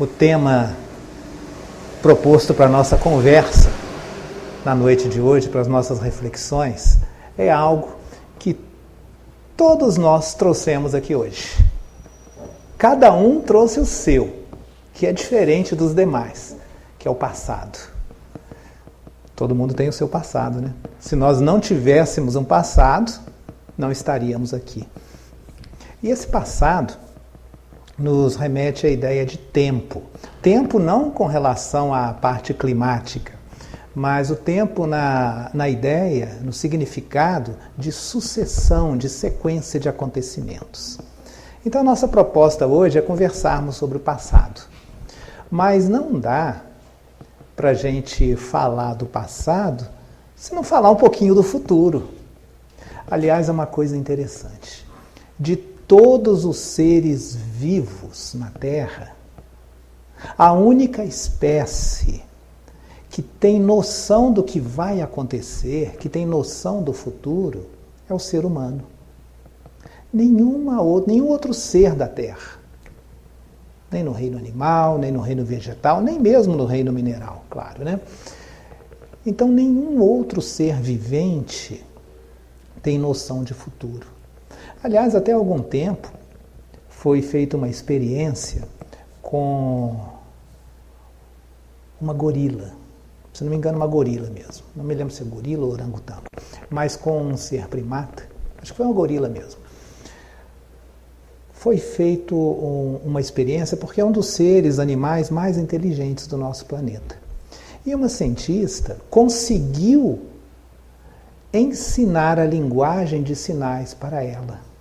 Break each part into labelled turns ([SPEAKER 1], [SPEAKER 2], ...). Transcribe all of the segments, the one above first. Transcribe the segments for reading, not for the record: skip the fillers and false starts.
[SPEAKER 1] O tema proposto para a nossa conversa na noite de hoje, para as nossas reflexões, é algo que todos nós trouxemos aqui hoje. Cada um trouxe o seu, que é diferente dos demais, que é o passado. Todo mundo tem o seu passado, né? Se nós não tivéssemos um passado, não estaríamos aqui. E esse passado nos remete à ideia de tempo. Tempo não com relação à parte climática, mas o tempo na ideia, no significado de sucessão, de sequência de acontecimentos. Então a nossa proposta hoje é conversarmos sobre o passado. Mas não dá para a gente falar do passado se não falar um pouquinho do futuro. Aliás, é uma coisa interessante. De todos os seres vivos na Terra, a única espécie que tem noção do que vai acontecer, que tem noção do futuro, é o ser humano. Nenhum outro ser da Terra, nem no reino animal, nem no reino vegetal, nem mesmo no reino mineral, claro, né? Então, nenhum outro ser vivente tem noção de futuro. Aliás, até algum tempo foi feita uma experiência com uma gorila. Se não me engano, uma gorila mesmo. Não me lembro se é gorila ou orangotango. Mas com um ser primata. Acho que foi uma gorila mesmo. Foi feita uma experiência porque é um dos seres animais mais inteligentes do nosso planeta. E uma cientista conseguiu ensinar a linguagem de sinais para ela.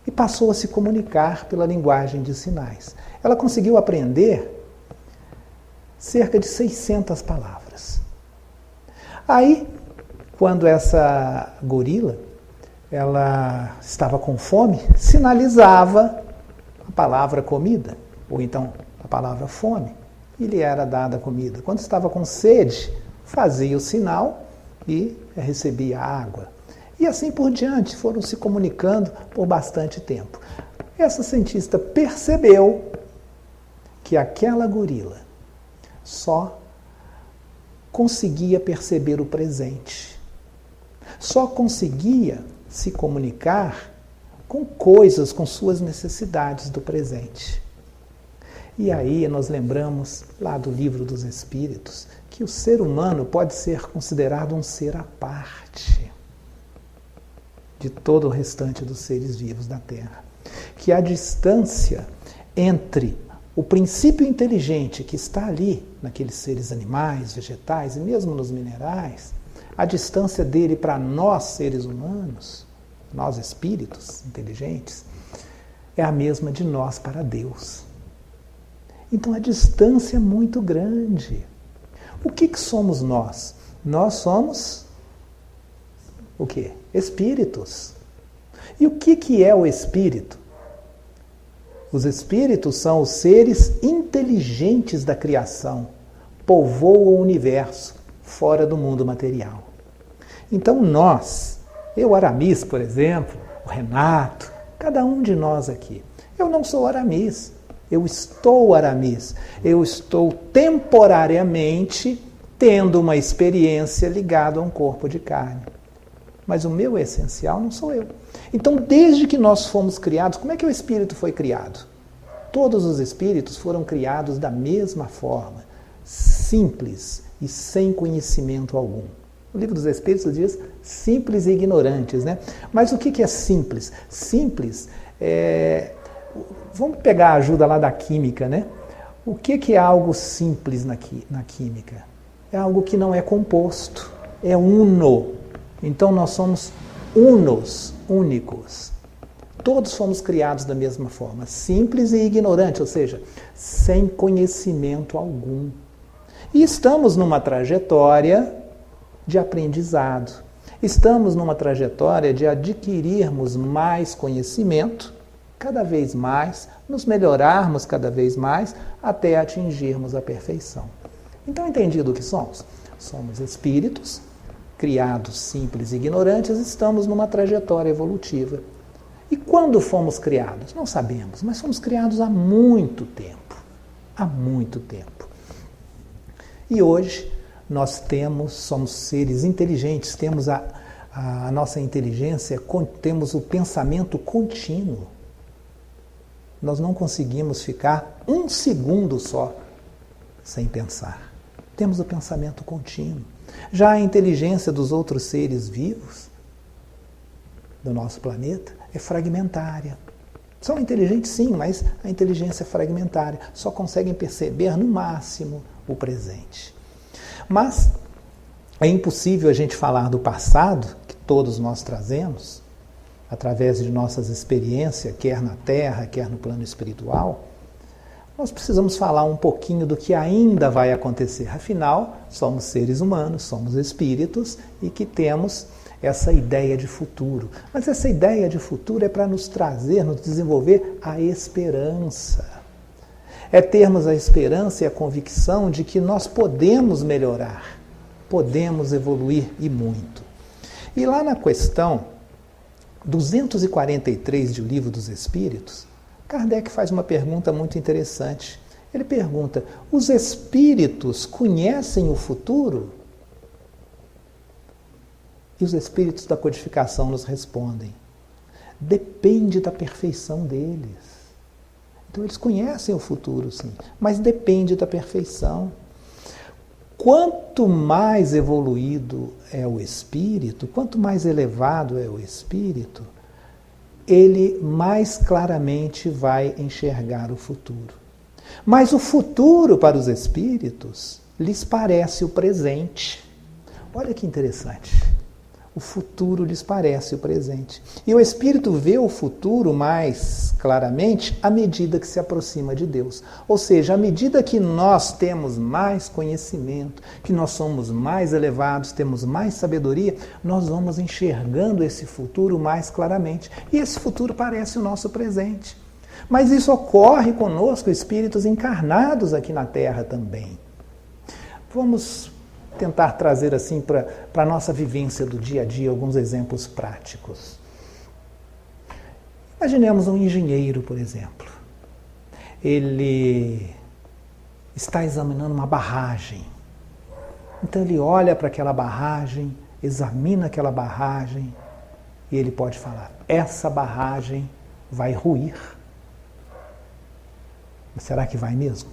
[SPEAKER 1] E passou a se comunicar pela linguagem de sinais. Ela conseguiu aprender cerca de 600 palavras. Aí, quando essa gorila ela estava com fome, sinalizava a palavra comida, ou então a palavra fome, e lhe era dada a comida. Quando estava com sede, fazia o sinal e recebia água. E assim por diante, foram se comunicando por bastante tempo. Essa cientista percebeu que aquela gorila só conseguia perceber o presente. Só conseguia se comunicar com coisas, com suas necessidades do presente. E aí nós lembramos lá do Livro dos Espíritos que o ser humano pode ser considerado um ser à parte de todo o restante dos seres vivos da Terra. Que a distância entre o princípio inteligente que está ali, naqueles seres animais, vegetais e mesmo nos minerais, a distância dele para nós, seres humanos, nós espíritos inteligentes, é a mesma de nós para Deus. Então a distância é muito grande. O que somos nós? Nós somos o quê? Espíritos. E o que é o espírito? Os espíritos são os seres inteligentes da criação, povoam o universo, fora do mundo material. Então nós, eu Aramis, por exemplo, o Renato, cada um de nós aqui, eu não sou Aramis, eu estou Aramis, eu estou temporariamente tendo uma experiência ligada a um corpo de carne. Mas o meu essencial não sou eu. Então, desde que nós fomos criados, como é que o espírito foi criado? Todos os espíritos foram criados da mesma forma, simples e sem conhecimento algum. O Livro dos Espíritos diz simples e ignorantes, né? Mas o que é simples? Simples é... Vamos pegar a ajuda lá da química, né? O que é algo simples na química? É algo que não é composto, é uno. Então nós somos unos, únicos. Todos fomos criados da mesma forma, simples e ignorante, ou seja, sem conhecimento algum. E estamos numa trajetória de aprendizado. Estamos numa trajetória de adquirirmos mais conhecimento, cada vez mais, nos melhorarmos cada vez mais, até atingirmos a perfeição. Então, entendido o que somos? Somos espíritos, criados simples e ignorantes, estamos numa trajetória evolutiva. E quando fomos criados? Não sabemos, mas fomos criados há muito tempo. há muito tempo. E hoje nós somos seres inteligentes, temos a nossa inteligência, temos o pensamento contínuo. Nós não conseguimos ficar um segundo só sem pensar. Temos o pensamento contínuo. Já a inteligência dos outros seres vivos do nosso planeta é fragmentária. São inteligentes sim, mas a inteligência é fragmentária. Só conseguem perceber no máximo o presente. Mas é impossível a gente falar do passado, que todos nós trazemos, através de nossas experiências, quer na Terra, quer no plano espiritual. Nós precisamos falar um pouquinho do que ainda vai acontecer. Afinal, somos seres humanos, somos espíritos e que temos essa ideia de futuro. Mas essa ideia de futuro é para nos trazer, nos desenvolver a esperança. É termos a esperança e a convicção de que nós podemos melhorar, podemos evoluir e muito. E lá na questão 243 do Livro dos Espíritos, Kardec faz uma pergunta muito interessante. Ele pergunta: os espíritos conhecem o futuro? E os espíritos da codificação nos respondem: depende da perfeição deles. Então eles conhecem o futuro, sim, mas depende da perfeição. Quanto mais evoluído é o espírito, quanto mais elevado é o espírito, ele mais claramente vai enxergar o futuro. Mas o futuro para os espíritos lhes parece o presente. Olha que interessante. O futuro lhes parece o presente. E o espírito vê o futuro mais claramente à medida que se aproxima de Deus. Ou seja, à medida que nós temos mais conhecimento, que nós somos mais elevados, temos mais sabedoria, nós vamos enxergando esse futuro mais claramente. E esse futuro parece o nosso presente. Mas isso ocorre conosco, espíritos encarnados aqui na Terra também. Vamos tentar trazer assim para a nossa vivência do dia a dia alguns exemplos práticos. Imaginemos um engenheiro, por exemplo. Ele está examinando uma barragem. Então ele olha para aquela barragem, examina aquela barragem e ele pode falar: essa barragem vai ruir. Mas será que vai mesmo?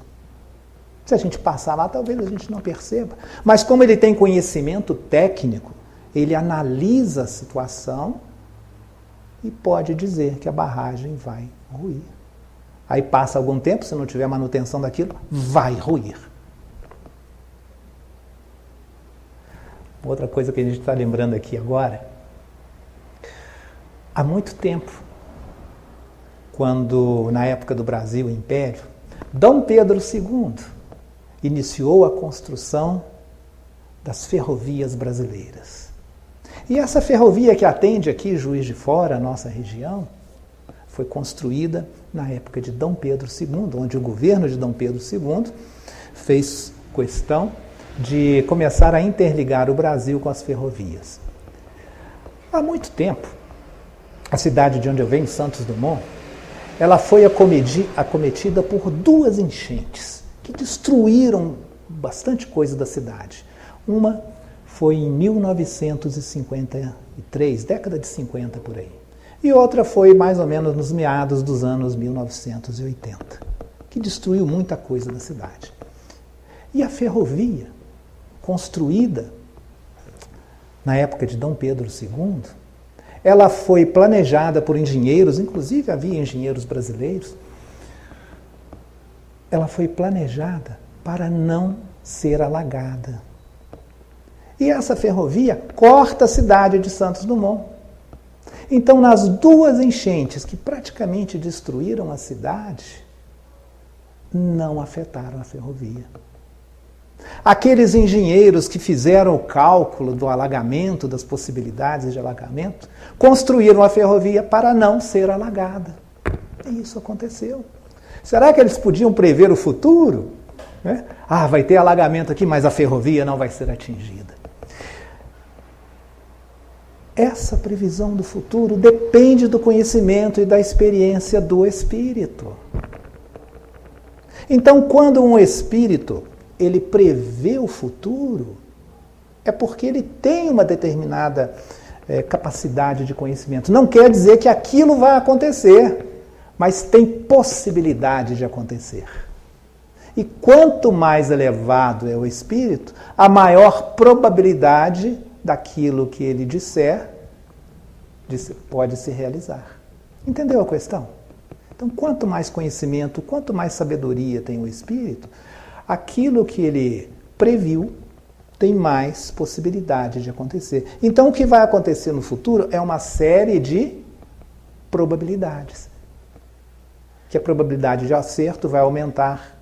[SPEAKER 1] Se a gente passar lá, talvez a gente não perceba. Mas como ele tem conhecimento técnico, ele analisa a situação e pode dizer que a barragem vai ruir. Aí passa algum tempo, se não tiver manutenção daquilo, vai ruir. Outra coisa que a gente está lembrando aqui agora, há muito tempo, quando na época do Brasil Império, Dom Pedro II iniciou a construção das ferrovias brasileiras. E essa ferrovia que atende aqui Juiz de Fora, a nossa região, foi construída na época de Dom Pedro II, onde o governo de Dom Pedro II fez questão de começar a interligar o Brasil com as ferrovias. Há muito tempo, a cidade de onde eu venho, Santos Dumont, ela foi acometida por duas enchentes que destruíram bastante coisa da cidade. Uma foi em 1953, década de 50 por aí. E outra foi mais ou menos nos meados dos anos 1980, que destruiu muita coisa da cidade. E a ferrovia, construída na época de Dom Pedro II, ela foi planejada por engenheiros, inclusive havia engenheiros brasileiros. Ela foi planejada para não ser alagada. E essa ferrovia corta a cidade de Santos Dumont. Então, nas duas enchentes que praticamente destruíram a cidade, não afetaram a ferrovia. Aqueles engenheiros que fizeram o cálculo do alagamento, das possibilidades de alagamento, construíram a ferrovia para não ser alagada. E isso aconteceu. Será que eles podiam prever o futuro? Vai ter alagamento aqui, mas a ferrovia não vai ser atingida. Essa previsão do futuro depende do conhecimento e da experiência do espírito. Então, quando um espírito ele prevê o futuro, é porque ele tem uma determinada capacidade de conhecimento. Não quer dizer que aquilo vai acontecer, mas tem possibilidade de acontecer. E quanto mais elevado é o espírito, a maior probabilidade daquilo que ele disser pode se realizar. Entendeu a questão? Então, quanto mais conhecimento, quanto mais sabedoria tem o espírito, aquilo que ele previu tem mais possibilidade de acontecer. Então, o que vai acontecer no futuro é uma série de probabilidades. Que a probabilidade de acerto vai aumentar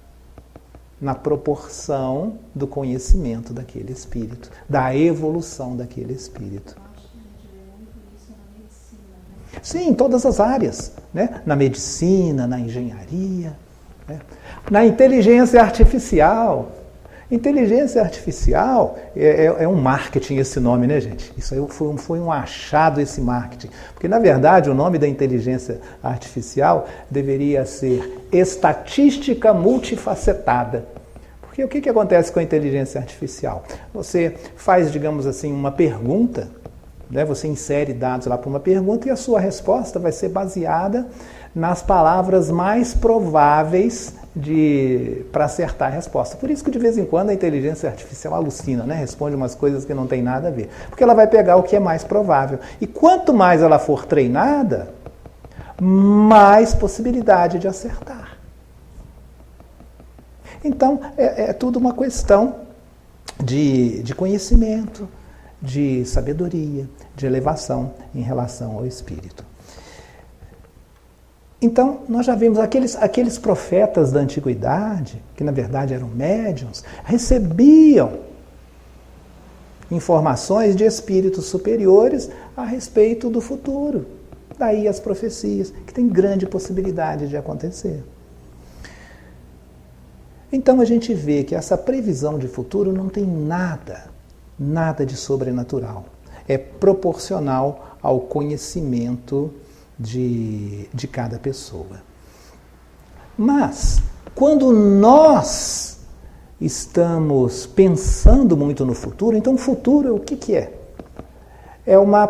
[SPEAKER 1] na proporção do conhecimento daquele espírito, da evolução daquele espírito. Sim, em todas as áreas, né? Na medicina, na engenharia, né? Na inteligência artificial. Inteligência artificial é um marketing esse nome, né, gente? Isso aí foi um achado esse marketing. Porque, na verdade, o nome da inteligência artificial deveria ser estatística multifacetada. Porque o que acontece com a inteligência artificial? Você faz, digamos assim, uma pergunta, né? Você insere dados lá para uma pergunta e a sua resposta vai ser baseada nas palavras mais prováveis para acertar a resposta. Por isso que de vez em quando a inteligência artificial alucina, né? Responde umas coisas que não tem nada a ver. Porque ela vai pegar o que é mais provável. E quanto mais ela for treinada, mais possibilidade de acertar. Então, é tudo uma questão de conhecimento, de sabedoria, de elevação em relação ao espírito. Então, nós já vimos aqueles profetas da antiguidade, que na verdade eram médiuns, recebiam informações de espíritos superiores a respeito do futuro. Daí as profecias, que tem grande possibilidade de acontecer. Então a gente vê que essa previsão de futuro não tem nada de sobrenatural. É proporcional ao conhecimento de cada pessoa. Mas, quando nós estamos pensando muito no futuro, então o futuro, o que é? É uma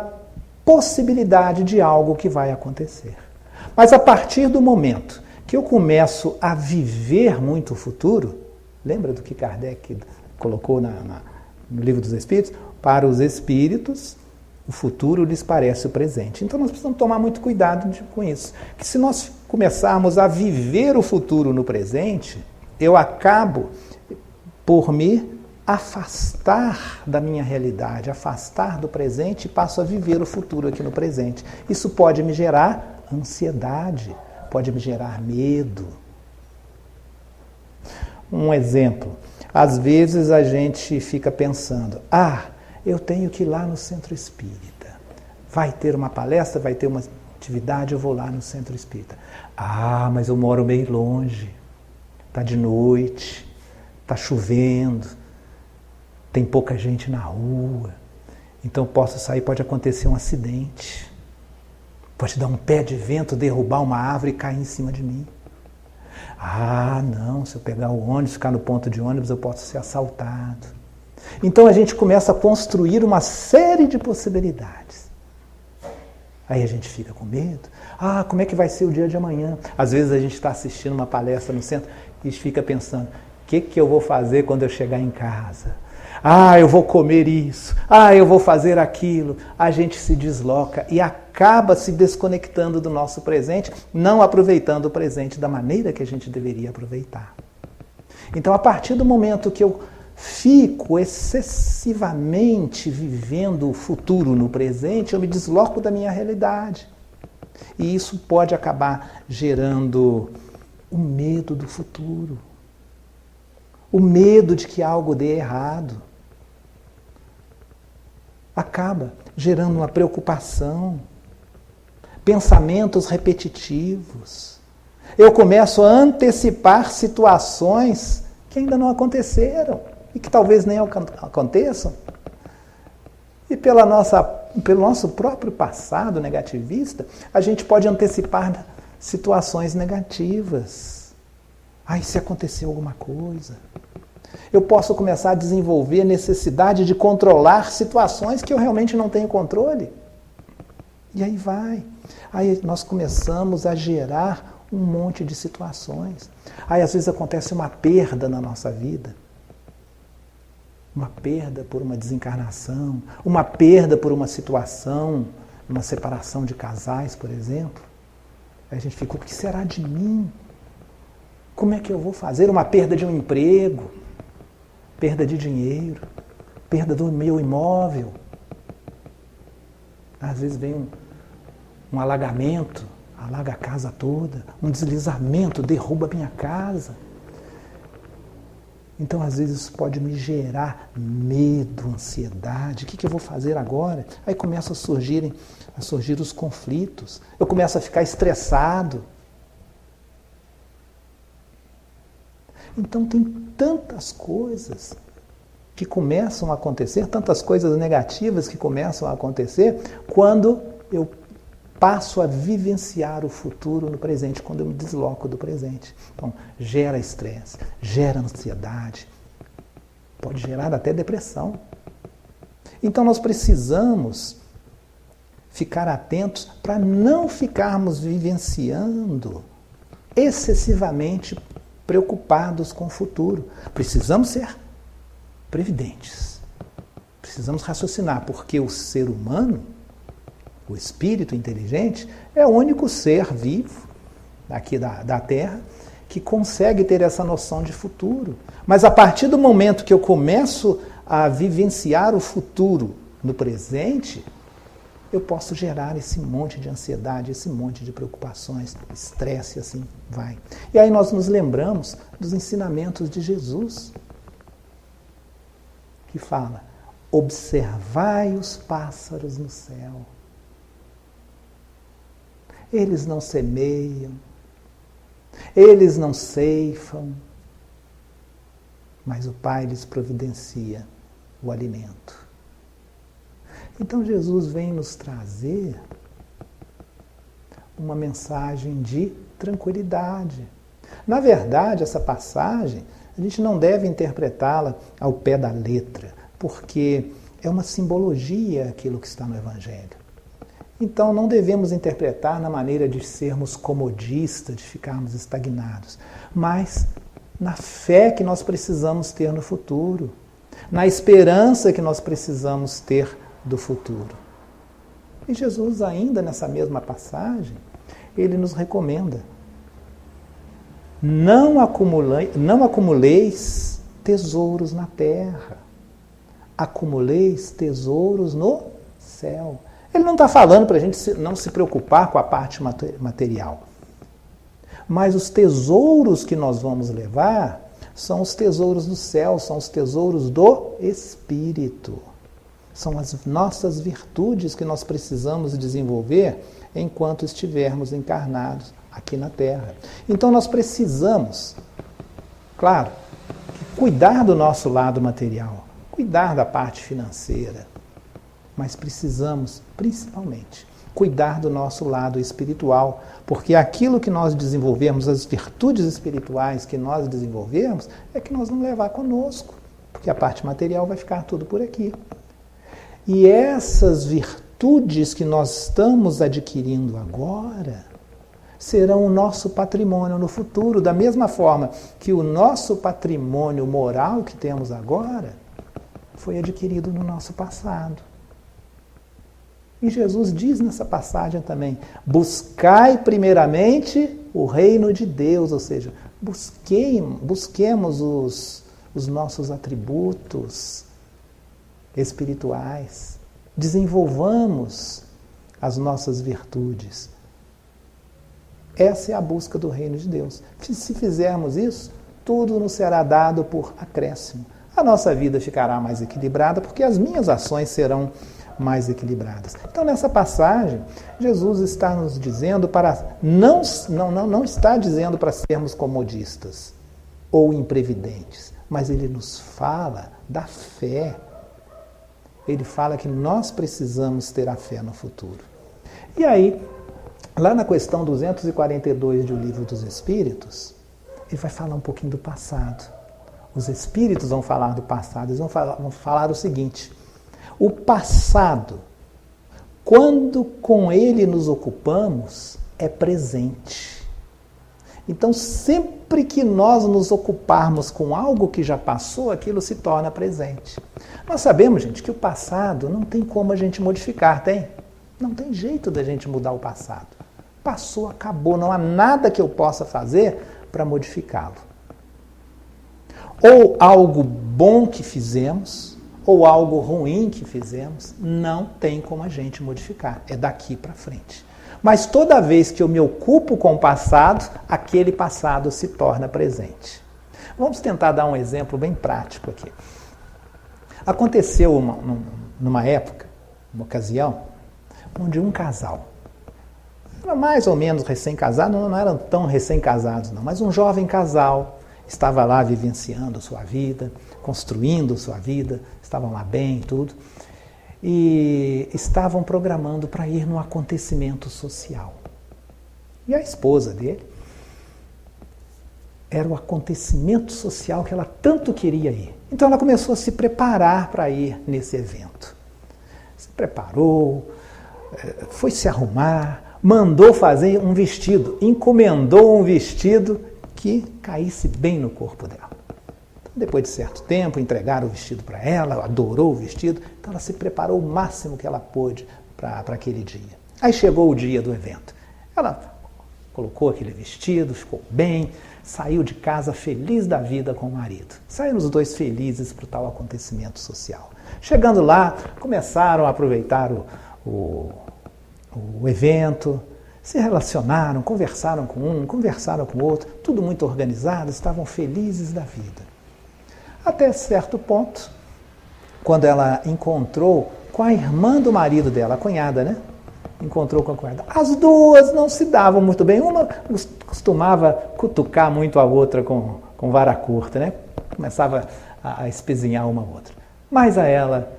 [SPEAKER 1] possibilidade de algo que vai acontecer. Mas a partir do momento que eu começo a viver muito o futuro, lembra do que Kardec colocou no Livro dos Espíritos? Para os espíritos, o futuro lhes parece o presente. Então nós precisamos tomar muito cuidado com isso. Que se nós começarmos a viver o futuro no presente, eu acabo por me afastar da minha realidade, afastar do presente e passo a viver o futuro aqui no presente. Isso pode me gerar ansiedade, pode me gerar medo. Um exemplo, às vezes a gente fica pensando, eu tenho que ir lá no centro espírita. Vai ter uma palestra, vai ter uma atividade, eu vou lá no centro espírita. Mas eu moro meio longe, está de noite, está chovendo, tem pouca gente na rua, então posso sair, pode acontecer um acidente, pode dar um pé de vento, derrubar uma árvore e cair em cima de mim. Não, se eu pegar o ônibus, ficar no ponto de ônibus, eu posso ser assaltado. Então a gente começa a construir uma série de possibilidades. Aí a gente fica com medo. Como é que vai ser o dia de amanhã? Às vezes a gente está assistindo uma palestra no centro e fica pensando, o que eu vou fazer quando eu chegar em casa? Eu vou comer isso. Eu vou fazer aquilo. A gente se desloca e acaba se desconectando do nosso presente, não aproveitando o presente da maneira que a gente deveria aproveitar. Então, a partir do momento que eu fico excessivamente vivendo o futuro no presente, eu me desloco da minha realidade. E isso pode acabar gerando o medo do futuro. O medo de que algo dê errado. Acaba gerando uma preocupação. Pensamentos repetitivos. Eu começo a antecipar situações que ainda não aconteceram e que talvez nem aconteçam. E pelo nosso próprio passado negativista, a gente pode antecipar situações negativas. Ai, se acontecer alguma coisa. Eu posso começar a desenvolver a necessidade de controlar situações que eu realmente não tenho controle. E aí vai. Aí nós começamos a gerar um monte de situações. Aí às vezes acontece uma perda na nossa vida. Uma perda por uma desencarnação, uma perda por uma situação, uma separação de casais, por exemplo. Aí a gente fica, o que será de mim? Como é que eu vou fazer? Uma perda de um emprego, perda de dinheiro, perda do meu imóvel. Às vezes vem um alagamento, alaga a casa toda, um deslizamento, derruba a minha casa. Então, às vezes, isso pode me gerar medo, ansiedade. O que eu vou fazer agora? Aí começam a surgir os conflitos. Eu começo a ficar estressado. Então, tem tantas coisas que começam a acontecer, tantas coisas negativas que começam a acontecer quando eu passo a vivenciar o futuro no presente, quando eu me desloco do presente. Então, gera estresse, gera ansiedade, pode gerar até depressão. Então, nós precisamos ficar atentos para não ficarmos vivenciando excessivamente preocupados com o futuro. Precisamos ser previdentes. Precisamos raciocinar, porque o ser humano, o espírito inteligente, é o único ser vivo aqui da Terra que consegue ter essa noção de futuro. Mas a partir do momento que eu começo a vivenciar o futuro no presente, eu posso gerar esse monte de ansiedade, esse monte de preocupações, estresse, e assim vai. E aí nós nos lembramos dos ensinamentos de Jesus, que fala: observai os pássaros no céu. Eles não semeiam, eles não ceifam, mas o Pai lhes providencia o alimento. Então Jesus vem nos trazer uma mensagem de tranquilidade. Na verdade, essa passagem, a gente não deve interpretá-la ao pé da letra, porque é uma simbologia aquilo que está no Evangelho. Então, não devemos interpretar na maneira de sermos comodistas, de ficarmos estagnados, mas na fé que nós precisamos ter no futuro, na esperança que nós precisamos ter do futuro. E Jesus, ainda nessa mesma passagem, ele nos recomenda: não acumuleis tesouros na terra, acumuleis tesouros no céu. Ele não está falando para a gente não se preocupar com a parte material. Mas os tesouros que nós vamos levar são os tesouros do céu, são os tesouros do Espírito. São as nossas virtudes que nós precisamos desenvolver enquanto estivermos encarnados aqui na Terra. Então nós precisamos, claro, cuidar do nosso lado material, cuidar da parte financeira, mas precisamos, principalmente, cuidar do nosso lado espiritual, porque aquilo que nós desenvolvemos, as virtudes espirituais que nós desenvolvemos, é que nós vamos levar conosco, porque a parte material vai ficar tudo por aqui. E essas virtudes que nós estamos adquirindo agora serão o nosso patrimônio no futuro, da mesma forma que o nosso patrimônio moral que temos agora foi adquirido no nosso passado. E Jesus diz nessa passagem também: buscai primeiramente o reino de Deus, ou seja, busquemos os nossos atributos espirituais, desenvolvamos as nossas virtudes. Essa é a busca do reino de Deus. Se fizermos isso, tudo nos será dado por acréscimo. A nossa vida ficará mais equilibrada, porque as minhas ações serão mais equilibradas. Então, nessa passagem, Jesus está nos dizendo para não está dizendo para sermos comodistas ou imprevidentes, mas ele nos fala da fé. Ele fala que nós precisamos ter a fé no futuro. E aí, lá na questão 242 do Livro dos Espíritos, ele vai falar um pouquinho do passado. Os espíritos vão falar do passado, eles vão falar o seguinte: o passado, quando com ele nos ocupamos, é presente. Então, sempre que nós nos ocuparmos com algo que já passou, aquilo se torna presente. Nós sabemos, gente, que o passado não tem como a gente modificar, tem? Não tem jeito da gente mudar o passado. Passou, acabou, não há nada que eu possa fazer para modificá-lo. Ou algo bom que fizemos, ou algo ruim que fizemos, não tem como a gente modificar. É daqui para frente. Mas toda vez que eu me ocupo com o passado, aquele passado se torna presente. Vamos tentar dar um exemplo bem prático aqui. Aconteceu numa época, uma ocasião, onde um casal, era mais ou menos recém-casado, não eram tão recém-casados não, mas um jovem casal estava lá vivenciando sua vida, construindo sua vida, estavam lá bem e tudo, e estavam programando para ir num acontecimento social. E a esposa dele era o acontecimento social que ela tanto queria ir. Então ela começou a se preparar para ir nesse evento. Se preparou, foi se arrumar, mandou fazer um vestido, encomendou um vestido que caísse bem no corpo dela. Então, depois de certo tempo, entregaram o vestido para ela, adorou o vestido, então ela se preparou o máximo que ela pôde para aquele dia. Aí chegou o dia do evento. Ela colocou aquele vestido, ficou bem, saiu de casa feliz da vida com o marido. Saíram os dois felizes para o tal acontecimento social. Chegando lá, começaram a aproveitar o evento, se relacionaram, conversaram com um, conversaram com o outro, tudo muito organizado, estavam felizes da vida. Até certo ponto, quando ela encontrou com a irmã do marido dela, a cunhada, né? Encontrou com a cunhada. As duas não se davam muito bem. Uma costumava cutucar muito a outra com vara curta, né? Começava a espezinhar uma a outra. Mas a ela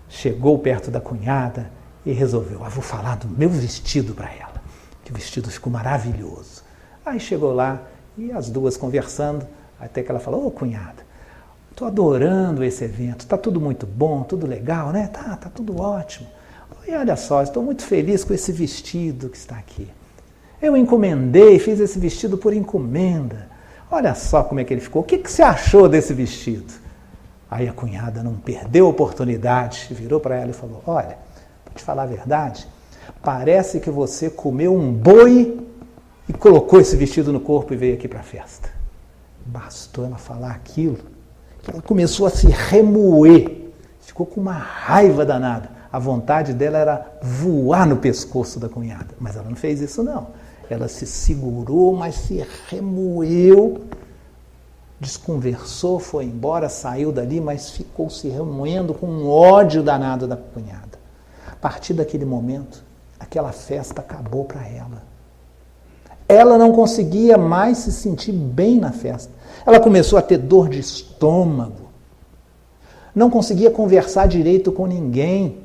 [SPEAKER 1] chegou perto da cunhada e resolveu, vou falar do meu vestido para ela, que o vestido ficou maravilhoso. Aí chegou lá e as duas conversando, até que ela falou, cunhada, estou adorando esse evento, está tudo muito bom, tudo legal, né? Tá tudo ótimo. E olha só, estou muito feliz com esse vestido que está aqui. Eu encomendei, fiz esse vestido por encomenda. Olha só como é que ele ficou. O que você achou desse vestido? Aí a cunhada não perdeu a oportunidade, virou para ela e falou, olha, para te falar a verdade, parece que você comeu um boi e colocou esse vestido no corpo e veio aqui para a festa. Bastou ela falar aquilo, que ela começou a se remoer, ficou com uma raiva danada. A vontade dela era voar no pescoço da cunhada, mas ela não fez isso não. Ela se segurou, mas se remoeu, desconversou, foi embora, saiu dali, mas ficou se remoendo com um ódio danado da cunhada. A partir daquele momento, aquela festa acabou para ela. Ela não conseguia mais se sentir bem na festa. Ela começou a ter dor de estômago. Não conseguia conversar direito com ninguém.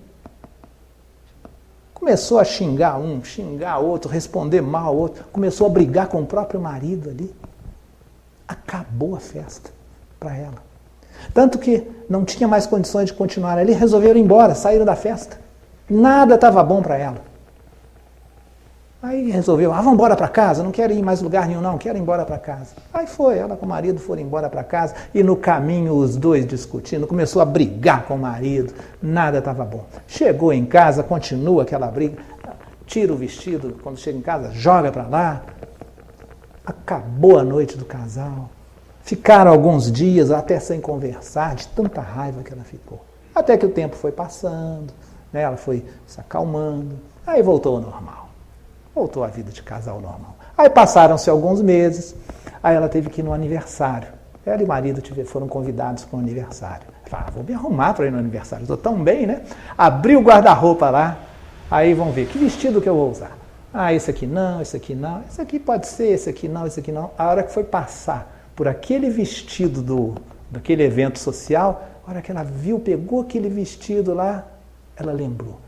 [SPEAKER 1] Começou a xingar um, xingar outro, responder mal ao outro. Começou a brigar com o próprio marido ali. Acabou a festa para ela. Tanto que não tinha mais condições de continuar ali, resolveram ir embora, saíram da festa. Nada estava bom para ela. Aí resolveu, vamos embora para casa, não quero ir em mais lugar nenhum não, quero ir embora para casa. Aí foi, ela com o marido foram embora para casa e no caminho os dois discutindo, começou a brigar com o marido, nada estava bom. Chegou em casa, continua aquela briga, tira o vestido, quando chega em casa, joga para lá. Acabou a noite do casal. Ficaram alguns dias até sem conversar, de tanta raiva que ela ficou. Até que o tempo foi passando, né? Ela foi se acalmando, aí voltou ao normal. Voltou à vida de casal normal. Aí passaram-se alguns meses, aí ela teve que ir no aniversário. Ela e o marido foram convidados para o aniversário. Ela falou, vou me arrumar para ir no aniversário, estou tão bem, né? Abriu o guarda-roupa lá, aí vão ver, que vestido que eu vou usar? Esse aqui não, esse aqui não, esse aqui pode ser, esse aqui não, esse aqui não. A hora que foi passar por aquele vestido daquele evento social, a hora que ela viu, pegou aquele vestido lá, ela lembrou.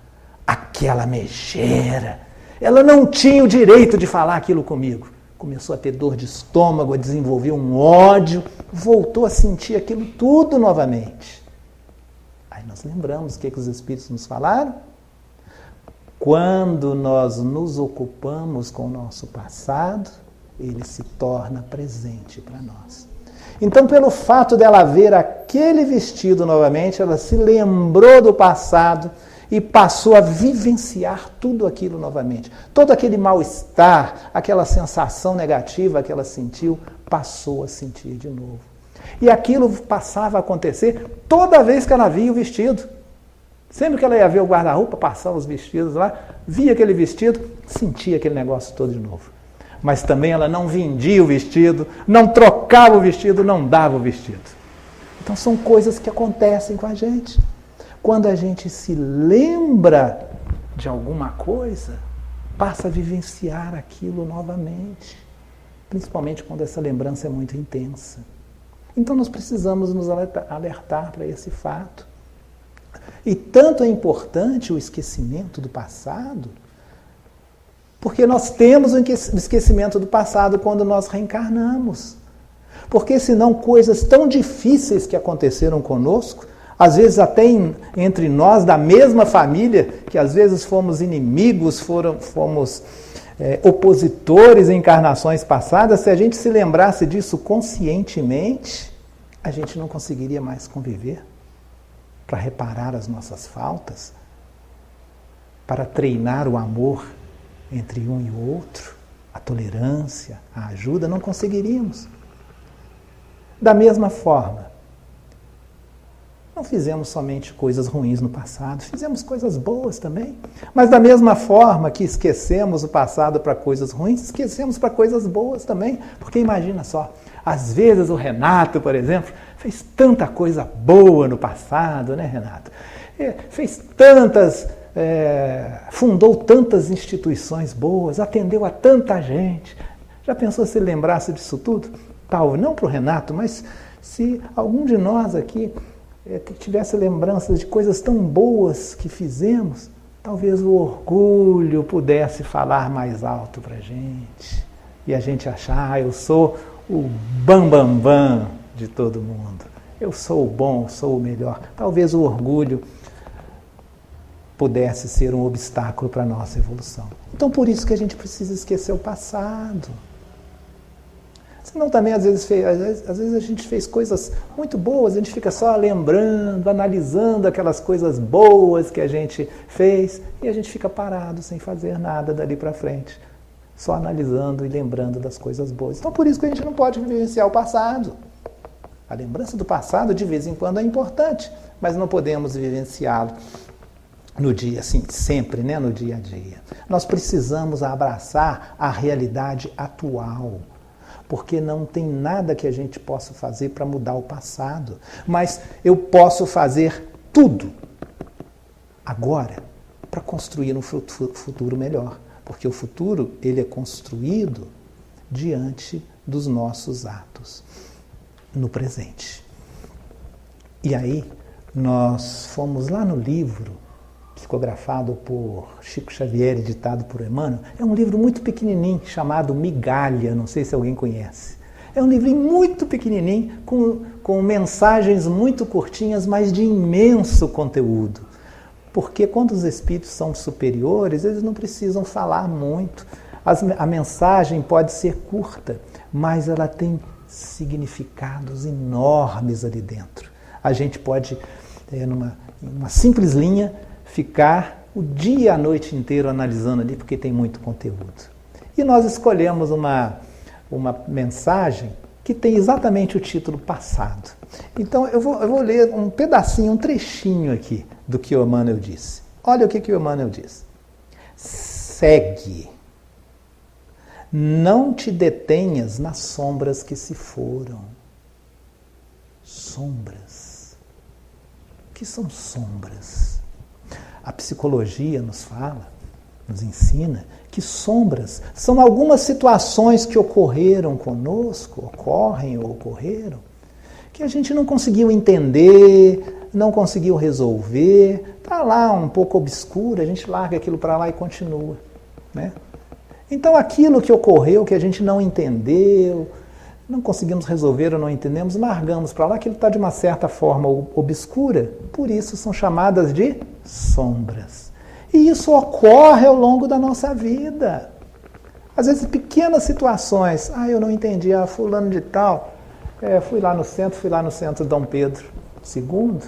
[SPEAKER 1] Aquela megera, ela não tinha o direito de falar aquilo comigo. começou a ter dor de estômago, a desenvolver um ódio, voltou a sentir aquilo tudo novamente. Aí nós lembramos o que os Espíritos nos falaram? Quando nós nos ocupamos com o nosso passado, ele se torna presente para nós. Então, pelo fato dela ver aquele vestido novamente, ela se lembrou do passado e passou a vivenciar tudo aquilo novamente. Todo aquele mal-estar, aquela sensação negativa que ela sentiu, passou a sentir de novo. E aquilo passava a acontecer toda vez que ela via o vestido. Sempre que ela ia ver o guarda-roupa, passar os vestidos lá, via aquele vestido, sentia aquele negócio todo de novo. Mas também ela não vendia o vestido, não trocava o vestido, não dava o vestido. Então são coisas que acontecem com a gente. Quando a gente se lembra de alguma coisa, passa a vivenciar aquilo novamente. Principalmente quando essa lembrança é muito intensa. Então nós precisamos nos alertar para esse fato. E tanto é importante o esquecimento do passado, porque nós temos o esquecimento do passado quando nós reencarnamos. Porque senão coisas tão difíceis que aconteceram conosco, às vezes até entre nós, da mesma família, que às vezes fomos inimigos, fomos opositores em encarnações passadas, se a gente se lembrasse disso conscientemente, a gente não conseguiria mais conviver para reparar as nossas faltas, para treinar o amor entre um e o outro, a tolerância, a ajuda, não conseguiríamos. Da mesma forma, não fizemos somente coisas ruins no passado, fizemos coisas boas também. Mas da mesma forma que esquecemos o passado para coisas ruins, esquecemos para coisas boas também. Porque imagina só, às vezes o Renato, por exemplo, fez tanta coisa boa no passado, né, Renato? Fez fundou tantas instituições boas, atendeu a tanta gente. Já pensou se ele lembrasse disso tudo? Talvez não para o Renato, mas se algum de nós aqui tivesse lembranças de coisas tão boas que fizemos, talvez o orgulho pudesse falar mais alto para a gente. E a gente achar, eu sou o bam de todo mundo. Eu sou o bom, sou o melhor. Talvez o orgulho pudesse ser um obstáculo para a nossa evolução. Então, por isso que a gente precisa esquecer o passado. Senão também, às vezes a gente fez coisas muito boas, a gente fica só lembrando, analisando aquelas coisas boas que a gente fez, e a gente fica parado, sem fazer nada dali para frente. Só analisando e lembrando das coisas boas. Então, por isso que a gente não pode vivenciar o passado. A lembrança do passado, de vez em quando, é importante, mas não podemos vivenciá-lo no dia, assim, sempre, né, no dia a dia. Nós precisamos abraçar a realidade atual, porque não tem nada que a gente possa fazer para mudar o passado. Mas eu posso fazer tudo agora para construir um futuro melhor. Porque o futuro, ele é construído diante dos nossos atos, no presente. E aí, nós fomos lá no livro, psicografado por Chico Xavier, editado por Emmanuel. É um livro muito pequenininho, chamado Migalha, não sei se alguém conhece. É um livrinho muito pequenininho, com mensagens muito curtinhas, mas de imenso conteúdo. Porque quando os espíritos são superiores, eles não precisam falar muito. A mensagem pode ser curta, mas ela tem significados enormes ali dentro. A gente pode, numa simples linha, ficar o dia e a noite inteiro analisando ali, porque tem muito conteúdo. E nós escolhemos uma mensagem que tem exatamente o título passado. Então eu vou ler um pedacinho, um trechinho aqui do que o Emmanuel disse. Olha o que o Emmanuel diz. Segue. Não te detenhas nas sombras que se foram. Sombras. O que são sombras? A psicologia nos fala, nos ensina, que sombras são algumas situações que ocorreram conosco, ocorrem ou ocorreram, que a gente não conseguiu entender, não conseguiu resolver, está lá um pouco obscuro, a gente larga aquilo para lá e continua, né? Então aquilo que ocorreu, que a gente não entendeu, não conseguimos resolver ou não entendemos, largamos para lá, aquilo está de uma certa forma obscura, por isso são chamadas de sombras. E isso ocorre ao longo da nossa vida. Às vezes pequenas situações, eu não entendi, fulano de tal, fui lá no centro Dom Pedro II,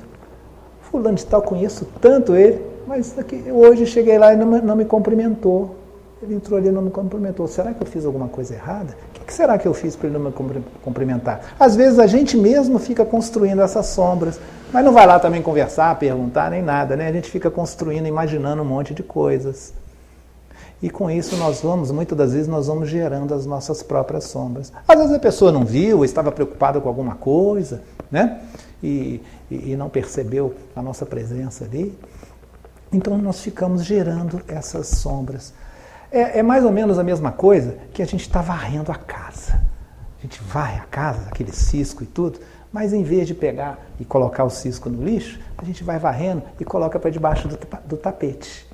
[SPEAKER 1] fulano de tal, conheço tanto ele, mas hoje cheguei lá e não me cumprimentou. Ele entrou ali e não me cumprimentou. Será que eu fiz alguma coisa errada? O que será que eu fiz para ele não me cumprimentar? Às vezes a gente mesmo fica construindo essas sombras, mas não vai lá também conversar, perguntar, nem nada, né? A gente fica construindo, imaginando um monte de coisas. E com isso muitas das vezes nós vamos gerando as nossas próprias sombras. Às vezes a pessoa não viu, estava preocupada com alguma coisa, né? E não percebeu a nossa presença ali. Então nós ficamos gerando essas sombras. É mais ou menos a mesma coisa que a gente está varrendo a casa. A gente varre a casa, aquele cisco e tudo, mas em vez de pegar e colocar o cisco no lixo, a gente vai varrendo e coloca para debaixo do tapete.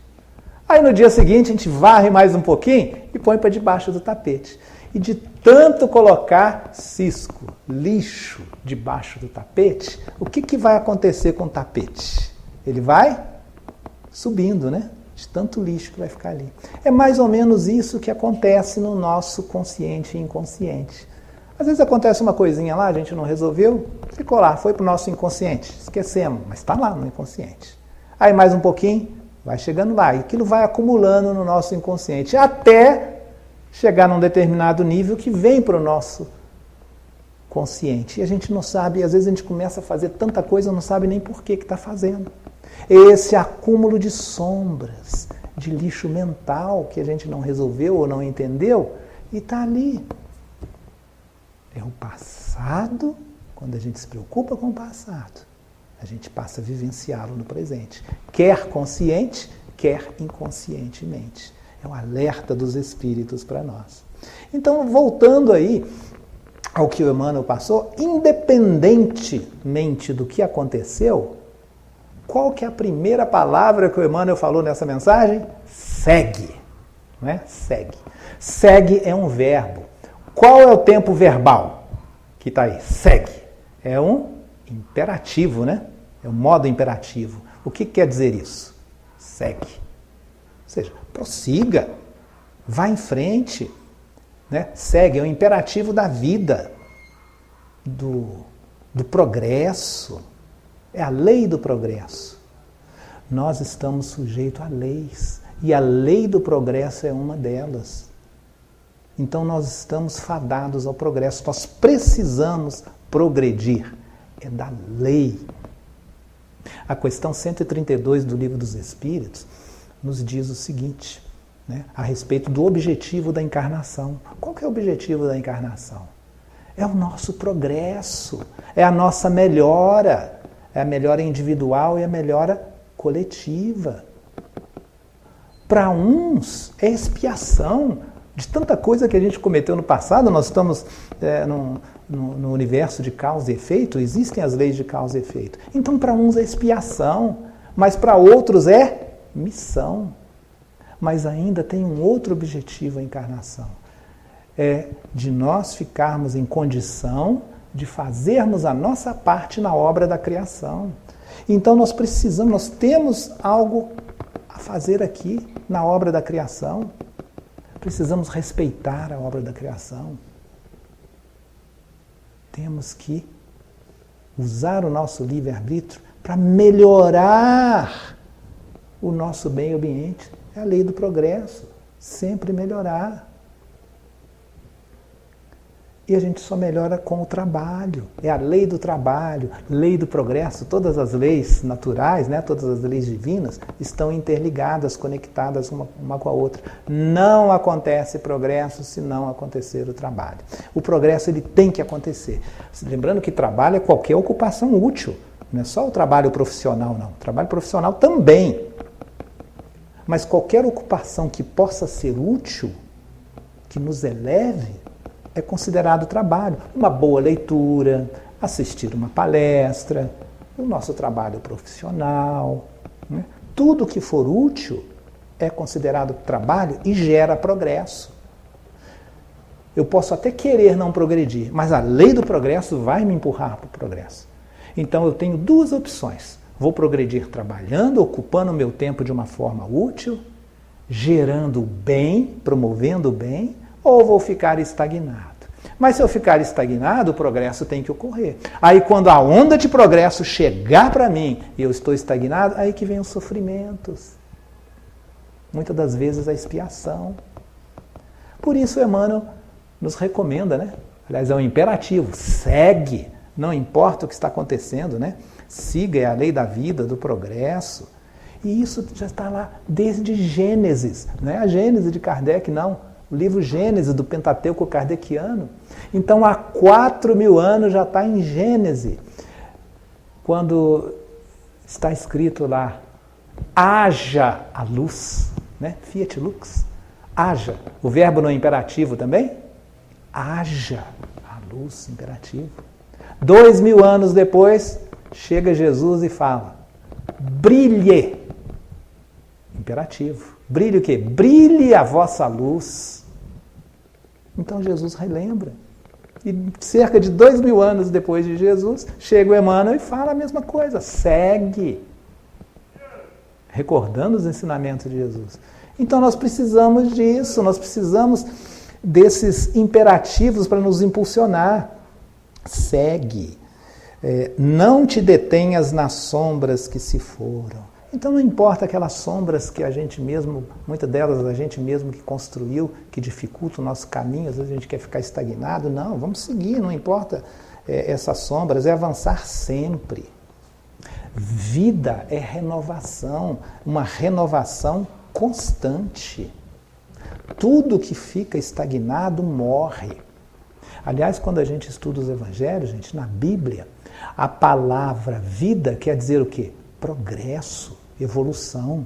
[SPEAKER 1] Aí no dia seguinte a gente varre mais um pouquinho e põe para debaixo do tapete. E de tanto colocar cisco, lixo debaixo do tapete, o que vai acontecer com o tapete? Ele vai subindo, né? De tanto lixo que vai ficar ali. É mais ou menos isso que acontece no nosso consciente e inconsciente. Às vezes acontece uma coisinha lá, a gente não resolveu, ficou lá, foi para o nosso inconsciente, esquecemos, mas está lá no inconsciente. Aí mais um pouquinho, vai chegando lá, e aquilo vai acumulando no nosso inconsciente, até chegar num determinado nível que vem para o nosso consciente. E a gente não sabe, às vezes a gente começa a fazer tanta coisa, não sabe nem por que está fazendo. Esse acúmulo de sombras, de lixo mental que a gente não resolveu ou não entendeu, e está ali. É o passado, quando a gente se preocupa com o passado, a gente passa a vivenciá-lo no presente, quer consciente, quer inconscientemente. É um alerta dos espíritos para nós. Então, voltando aí ao que o Emmanuel passou, independentemente do que aconteceu, qual que é a primeira palavra que o Emmanuel falou nessa mensagem? Segue. Não é? Segue. Segue é um verbo. Qual é o tempo verbal que está aí? Segue. É um imperativo, né? É um modo imperativo. O que quer dizer isso? Segue. Ou seja, prossiga. Vá em frente. Né? Segue é um imperativo da vida, do progresso. É a lei do progresso. Nós estamos sujeitos a leis. E a lei do progresso é uma delas. Então nós estamos fadados ao progresso. Nós precisamos progredir. É da lei. A questão 132 do Livro dos Espíritos nos diz o seguinte, né, a respeito do objetivo da encarnação. Qual que é o objetivo da encarnação? É o nosso progresso. É a nossa melhora. É a melhora individual e a melhora coletiva. Para uns, é expiação de tanta coisa que a gente cometeu no passado. Nós estamos no universo de causa e efeito, existem as leis de causa e efeito. Então, para uns é expiação, mas para outros é missão. Mas ainda tem um outro objetivo a encarnação. É de nós ficarmos em condição de fazermos a nossa parte na obra da criação. Então nós temos algo a fazer aqui na obra da criação. Precisamos respeitar a obra da criação. Temos que usar o nosso livre-arbítrio para melhorar o nosso meio ambiente. É a lei do progresso, sempre melhorar. E a gente só melhora com o trabalho. É a lei do trabalho, lei do progresso. Todas as leis naturais, né, todas as leis divinas estão interligadas, conectadas uma com a outra. Não acontece progresso se não acontecer o trabalho. O progresso ele tem que acontecer. Lembrando que trabalho é qualquer ocupação útil. Não é só o trabalho profissional, não. O trabalho profissional também. Mas qualquer ocupação que possa ser útil, que nos eleve, é considerado trabalho. Uma boa leitura, assistir uma palestra, o nosso trabalho profissional. Né? Tudo que for útil é considerado trabalho e gera progresso. Eu posso até querer não progredir, mas a lei do progresso vai me empurrar para o progresso. Então eu tenho duas opções. Vou progredir trabalhando, ocupando o meu tempo de uma forma útil, gerando bem, promovendo o bem, ou vou ficar estagnado. Mas se eu ficar estagnado, o progresso tem que ocorrer. Aí quando a onda de progresso chegar para mim e eu estou estagnado, aí que vem os sofrimentos. Muitas das vezes a expiação. Por isso Emmanuel nos recomenda, né? Aliás, é um imperativo, segue, não importa o que está acontecendo, né? Siga, é a lei da vida, do progresso. E isso já está lá desde Gênesis, não é a Gênese de Kardec, não. O livro Gênesis do Pentateuco kardeciano. Então, há 4.000 anos já está em Gênesis. Quando está escrito lá, haja a luz, né? Fiat lux, haja. O verbo no imperativo também? Haja a luz, imperativo. 2.000 anos depois, chega Jesus e fala, brilhe, imperativo. Brilhe o quê? Brilhe a vossa luz. Então Jesus relembra. E cerca de 2.000 anos depois de Jesus, chega o Emmanuel e fala a mesma coisa. Segue. Recordando os ensinamentos de Jesus. Então nós precisamos disso, nós precisamos desses imperativos para nos impulsionar. Segue. Não te detenhas nas sombras que se foram. Então não importa aquelas sombras que a gente mesmo, muitas delas a gente mesmo que construiu, que dificultam o nosso caminho, às vezes a gente quer ficar estagnado. Não, vamos seguir, não importa essas sombras, é avançar sempre. Vida é renovação, uma renovação constante. Tudo que fica estagnado morre. Aliás, quando a gente estuda os evangelhos, gente, na Bíblia, a palavra vida quer dizer o quê? Progresso, evolução.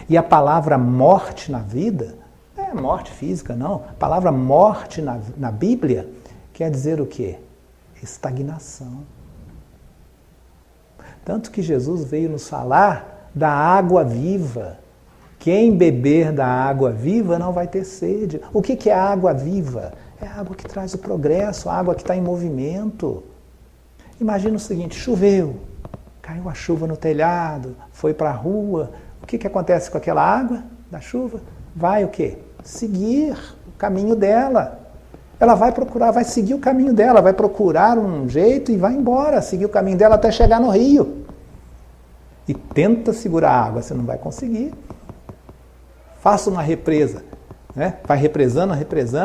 [SPEAKER 1] E a palavra morte na vida, não é morte física, não. A palavra morte na Bíblia quer dizer o quê? Estagnação. Tanto que Jesus veio nos falar da água viva. Quem beber da água viva não vai ter sede. O que é a água viva? É a água que traz o progresso, a água que está em movimento. Imagina o seguinte, choveu, caiu a chuva no telhado, foi para a rua. O que acontece com aquela água da chuva? Vai o quê? Seguir o caminho dela. Ela vai procurar, vai seguir o caminho dela, vai procurar um jeito e vai embora, seguir o caminho dela até chegar no rio. E tenta segurar a água, você não vai conseguir. Faça uma represa, né? Vai represando,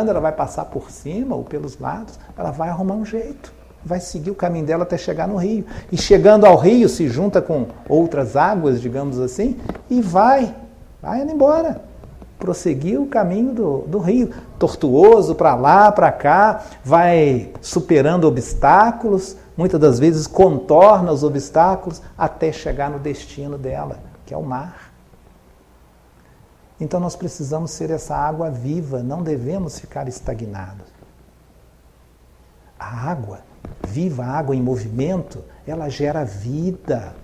[SPEAKER 1] ela vai passar por cima ou pelos lados, ela vai arrumar um jeito, vai seguir o caminho dela até chegar no rio. E chegando ao rio, se junta com outras águas, digamos assim, e vai indo embora. Prosseguir o caminho do rio, tortuoso, para lá, para cá, vai superando obstáculos, muitas das vezes contorna os obstáculos até chegar no destino dela, que é o mar. Então nós precisamos ser essa água viva, não devemos ficar estagnados. A água viva, a água em movimento, ela gera vida.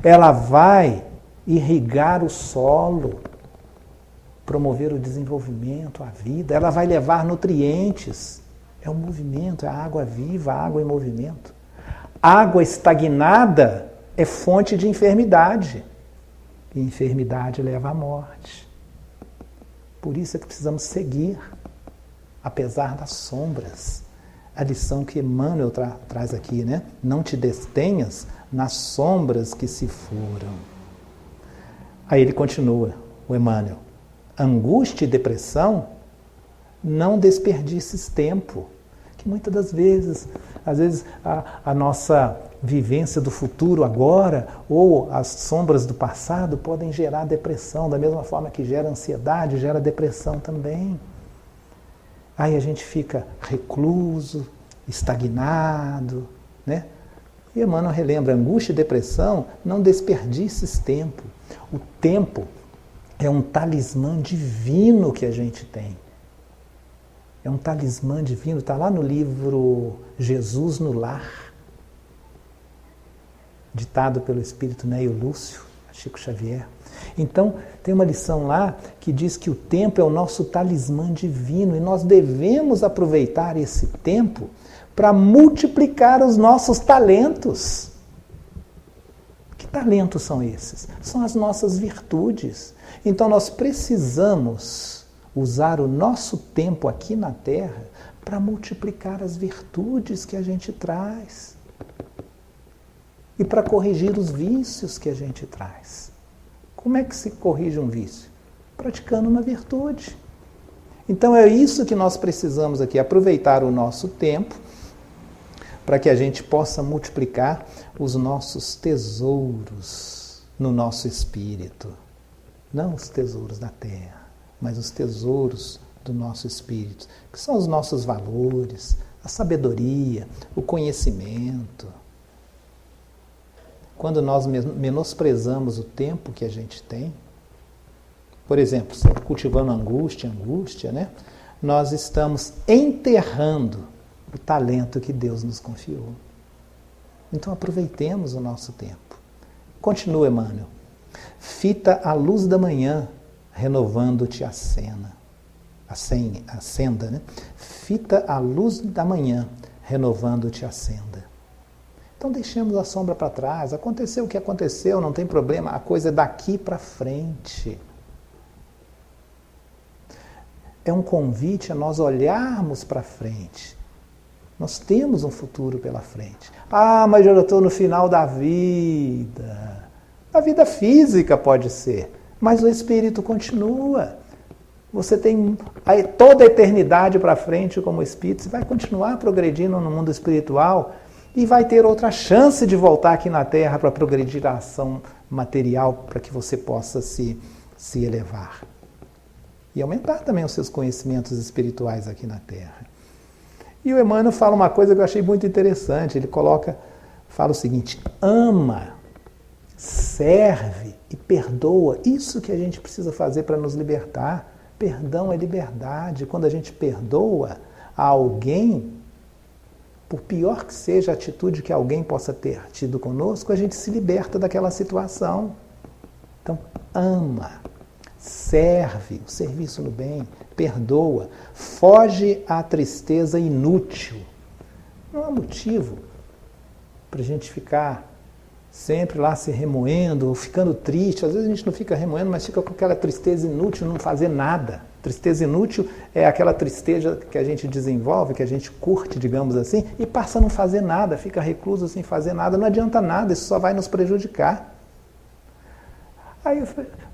[SPEAKER 1] Ela vai irrigar o solo, promover o desenvolvimento, a vida. Ela vai levar nutrientes. É o movimento, é a água viva, a água em movimento. Água estagnada é fonte de enfermidade. E enfermidade leva à morte. Por isso é que precisamos seguir, apesar das sombras. A lição que Emmanuel traz aqui, né? Não te detenhas nas sombras que se foram. Aí ele continua, o Emmanuel. Angústia e depressão, não desperdices tempo. Que muitas das vezes, às vezes a nossa vivência do futuro agora ou as sombras do passado podem gerar depressão, da mesma forma que gera ansiedade, gera depressão também. Aí a gente fica recluso, estagnado, né? E Emmanuel relembra, angústia e depressão, não desperdices tempo. O tempo é um talismã divino que a gente tem. É um talismã divino, está lá no livro Jesus no Lar, ditado pelo espírito Neio Lúcio, Chico Xavier. Então, tem uma lição lá que diz que o tempo é o nosso talismã divino e nós devemos aproveitar esse tempo para multiplicar os nossos talentos. Que talentos são esses? São as nossas virtudes. Então, nós precisamos usar o nosso tempo aqui na Terra para multiplicar as virtudes que a gente traz e para corrigir os vícios que a gente traz. Como é que se corrige um vício? Praticando uma virtude. Então é isso que nós precisamos aqui, aproveitar o nosso tempo para que a gente possa multiplicar os nossos tesouros no nosso espírito. Não os tesouros da terra, mas os tesouros do nosso espírito, que são os nossos valores, a sabedoria, o conhecimento. Quando nós menosprezamos o tempo que a gente tem, por exemplo, cultivando angústia, né? Nós estamos enterrando o talento que Deus nos confiou. Então aproveitemos o nosso tempo. Continua, Emmanuel. Fita a luz da manhã, renovando-te a senda, né? Fita a luz da manhã, renovando-te a senda. Então deixemos a sombra para trás. Aconteceu o que aconteceu, não tem problema. A coisa é daqui para frente. É um convite a nós olharmos para frente. Nós temos um futuro pela frente. Ah, mas eu já estou no final da vida. A vida física pode ser, mas o espírito continua. Você tem toda a eternidade para frente como espírito. Você vai continuar progredindo no mundo espiritual e vai ter outra chance de voltar aqui na Terra para progredir a ação material para que você possa se elevar. E aumentar também os seus conhecimentos espirituais aqui na Terra. E o Emmanuel fala uma coisa que eu achei muito interessante. Ele fala o seguinte: ama, serve e perdoa. Isso que a gente precisa fazer para nos libertar. Perdão é liberdade. Quando a gente perdoa a alguém, por pior que seja a atitude que alguém possa ter tido conosco, a gente se liberta daquela situação. Então, ama, serve, o serviço no bem, perdoa, foge à tristeza inútil. Não há motivo para a gente ficar sempre lá se remoendo, ou ficando triste. Às vezes a gente não fica remoendo, mas fica com aquela tristeza inútil, não fazer nada. Tristeza inútil é aquela tristeza que a gente desenvolve, que a gente curte, digamos assim, e passa a não fazer nada, fica recluso sem fazer nada. Não adianta nada, isso só vai nos prejudicar. Aí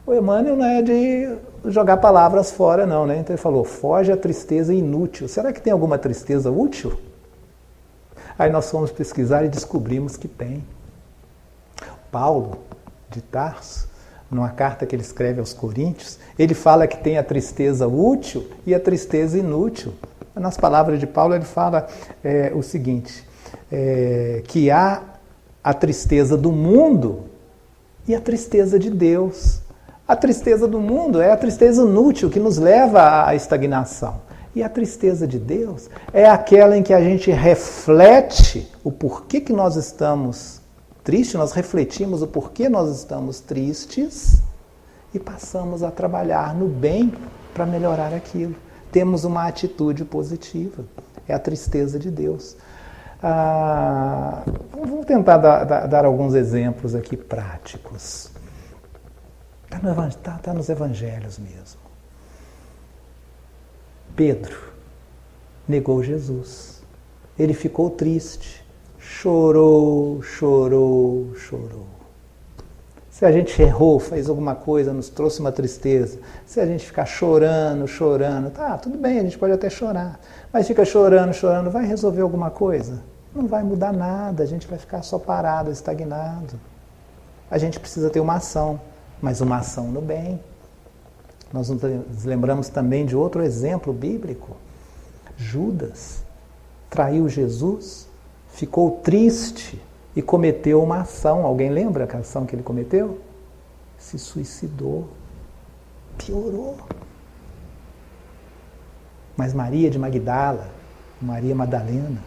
[SPEAKER 1] o Emmanuel não é de jogar palavras fora, não, né? Então ele falou, foge à tristeza inútil. Será que tem alguma tristeza útil? Aí nós fomos pesquisar e descobrimos que tem. Paulo, de Tarso, numa carta que ele escreve aos Coríntios, ele fala que tem a tristeza útil e a tristeza inútil. Nas palavras de Paulo ele fala o seguinte, que há a tristeza do mundo e a tristeza de Deus. A tristeza do mundo é a tristeza inútil que nos leva à estagnação. E a tristeza de Deus é aquela em que a gente reflete o porquê que nós estamos tristes, nós refletimos o porquê nós estamos tristes e passamos a trabalhar no bem para melhorar aquilo. Temos uma atitude positiva. É a tristeza de Deus. Vamos tentar dar alguns exemplos aqui práticos. Está nos evangelhos mesmo. Pedro negou Jesus. Ele ficou triste. Chorou. Se a gente errou, fez alguma coisa, nos trouxe uma tristeza. Se a gente ficar chorando, tá, tudo bem, a gente pode até chorar. Mas fica chorando, vai resolver alguma coisa? Não vai mudar nada, a gente vai ficar só parado, estagnado. A gente precisa ter uma ação, mas uma ação no bem. Nós nos lembramos também de outro exemplo bíblico. Judas traiu Jesus, ficou triste e cometeu uma ação. Alguém lembra a ação que ele cometeu? Se suicidou. Piorou. Mas Maria de Magdala, Maria Madalena,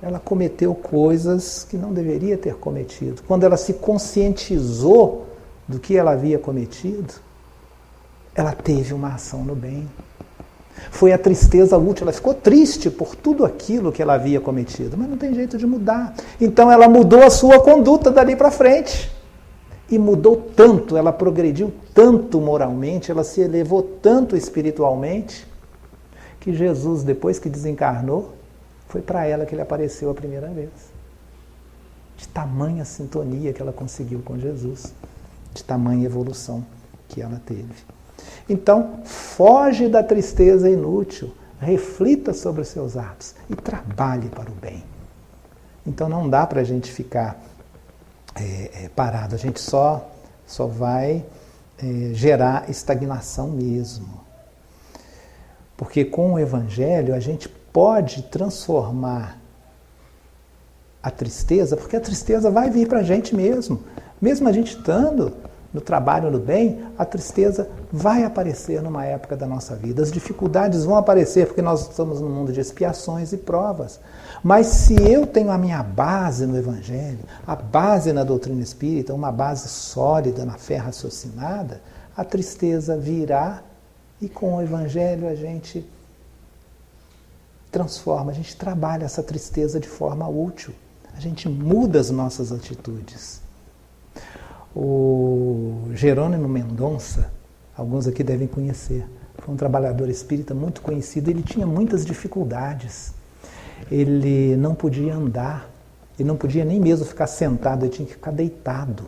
[SPEAKER 1] ela cometeu coisas que não deveria ter cometido. Quando ela se conscientizou do que ela havia cometido, ela teve uma ação no bem. Foi a tristeza útil, ela ficou triste por tudo aquilo que ela havia cometido, mas não tem jeito de mudar. Então ela mudou a sua conduta dali para frente. E mudou tanto, ela progrediu tanto moralmente, ela se elevou tanto espiritualmente, que Jesus, depois que desencarnou, foi para ela que ele apareceu a primeira vez. De tamanha sintonia que ela conseguiu com Jesus, de tamanha evolução que ela teve. Então, foge da tristeza inútil, reflita sobre os seus atos e trabalhe para o bem. Então não dá para a gente ficar parado, a gente só vai gerar estagnação mesmo. Porque com o Evangelho a gente pode transformar a tristeza, porque a tristeza vai vir para a gente mesmo. Mesmo a gente estando no trabalho, no bem, a tristeza vai aparecer numa época da nossa vida. As dificuldades vão aparecer, porque nós estamos num mundo de expiações e provas. Mas se eu tenho a minha base no Evangelho, a base na doutrina espírita, uma base sólida na fé raciocinada, a tristeza virá e com o Evangelho a gente transforma, a gente trabalha essa tristeza de forma útil. A gente muda as nossas atitudes. O Jerônimo Mendonça, alguns aqui devem conhecer, foi um trabalhador espírita muito conhecido, ele tinha muitas dificuldades. Ele não podia andar, ele não podia nem mesmo ficar sentado, ele tinha que ficar deitado.